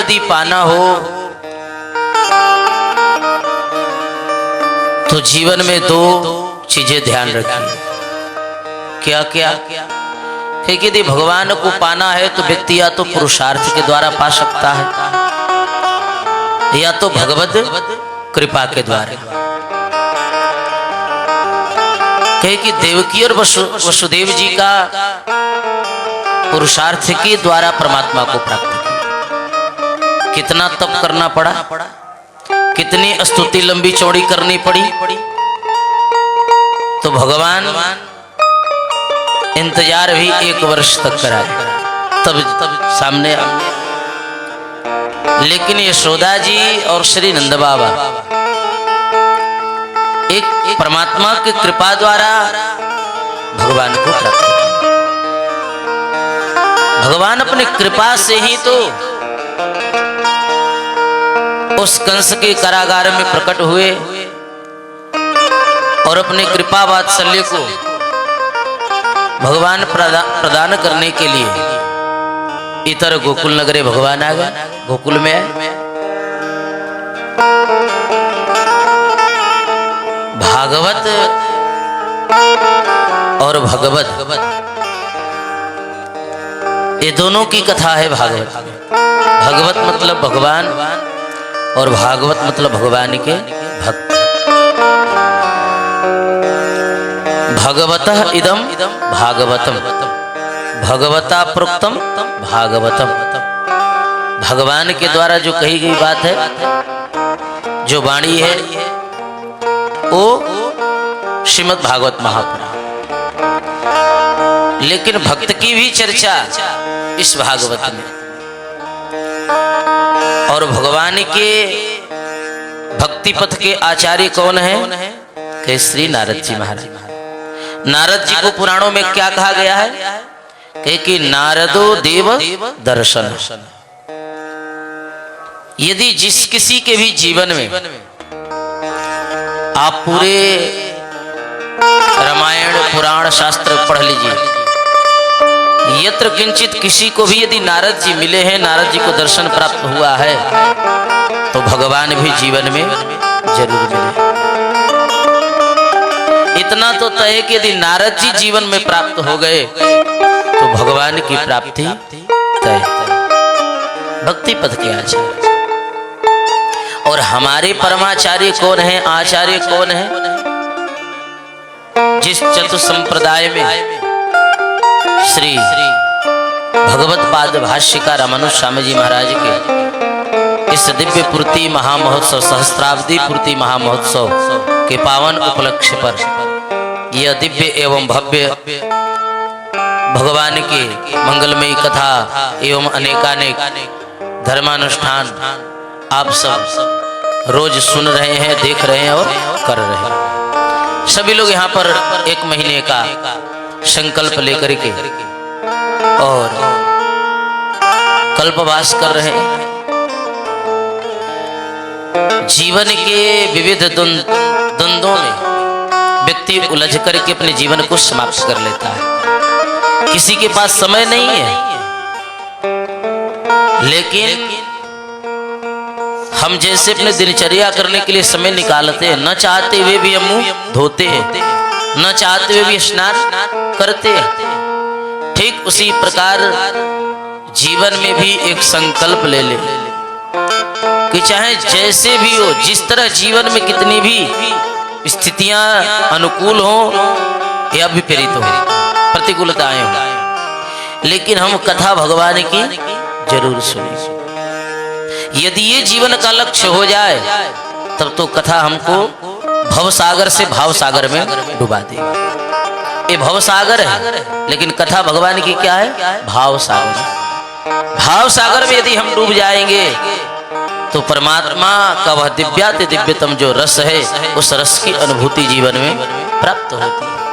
यदि पाना हो तो जीवन में दो चीजें ध्यान रखिए। क्या क्या? कि यदि भगवान को पाना है तो व्यक्ति या तो पुरुषार्थ के द्वारा पा सकता है या तो भगवत कृपा के द्वारा। कहे कि देवकी और वसुदेव जी का पुरुषार्थ के द्वारा परमात्मा को प्राप्त किया। कितना तप करना पड़ा, कितनी स्तुति लंबी चौड़ी करनी पड़ी, तो भगवान इंतजार भी 1 वर्ष तक कराए तब सामने आ। लेकिन यशोदा जी और श्री नंद बाबा एक परमात्मा की कृपा द्वारा भगवान को प्राप्त किया। भगवान अपनी कृपा से ही तो उस कंस के कारागार में प्रकट हुए और अपनी कृपा वात्सल्य को भगवान प्रदान करने के लिए इतर गोकुल नगरे भगवान आ गए, गोकुल में आए। भागवत और भगवत ये दोनों की कथा है। भागवत, भगवत मतलब भगवान और भागवत मतलब भगवान के भक्त। भगवतः इदम भागवतम, भगवता प्रोक्तम भागवतम। भगवान के द्वारा जो कही गई बात है, जो वाणी है, वो श्रीमद् भागवत महापुराण। लेकिन भक्त की भी चर्चा इस भागवत में। और भगवान के भक्ति पथ के आचार्य कौन है? कि श्री नारद जी महाराज। नारद जी को पुराणों में क्या कहा गया है? कि नारदो देव दर्शन। यदि जिस किसी के भी जीवन में आप पूरे रामायण पुराण शास्त्र पढ़ लीजिए, यत्र किंचित किसी को भी यदि नारद जी मिले हैं, नारद जी को दर्शन प्राप्त हुआ है, तो भगवान भी जीवन में जरूर मिले। इतना तो तय है कि यदि नारद जी जीवन में प्राप्त हो गए तो भगवान की प्राप्ति तय। भक्ति पद के आचार्य। और हमारे परमाचार्य कौन है, आचार्य कौन है? जिस चतुर संप्रदाय में श्री भगवत पाद भाष्यकार रामानुज स्वामी जी महाराज के इस दिव्य पूर्ति महामहोत्सव, सहस्त्राब्दी पूर्ति महामहोत्सव के पावन उपलक्ष्य पर यह दिव्य एवं भव्य भगवान की मंगलमयी कथा एवं अनेकानेक धर्मानुष्ठान आप सब रोज सुन रहे हैं, देख रहे हैं और कर रहे हैं। सभी लोग यहाँ पर 1 महीने का संकल्प लेकर के और कल्पवास कर रहे हैं। जीवन के विविध द्वंद्वों में व्यक्ति उलझ करके अपने जीवन को समाप्त कर लेता है। किसी के पास समय नहीं है, लेकिन हम जैसे अपने दिनचर्या करने के लिए समय निकालते हैं, न चाहते हुए भी हम मुंह धोते हैं, न चाहते हुए भी स्नान करते हैं। ठीक उसी प्रकार जीवन में भी एक संकल्प ले ले कि चाहे जैसे भी हो, जिस तरह जीवन में कितनी भी स्थितियां अनुकूल हो या विपरीत हो, प्रतिकूलताएं हो, लेकिन हम कथा भगवान की जरूर सुने। यदि ये जीवन का लक्ष्य हो जाए तब तो कथा हमको भव सागर से भाव सागर में डुबा देगी। ये भव सागर है, लेकिन कथा भगवान की क्या है? भाव सागर। भाव सागर में यदि हम डूब जाएंगे तो परमात्मा का वह दिव्याति दिव्यतम जो रस है, उस रस की अनुभूति जीवन में प्राप्त होती है।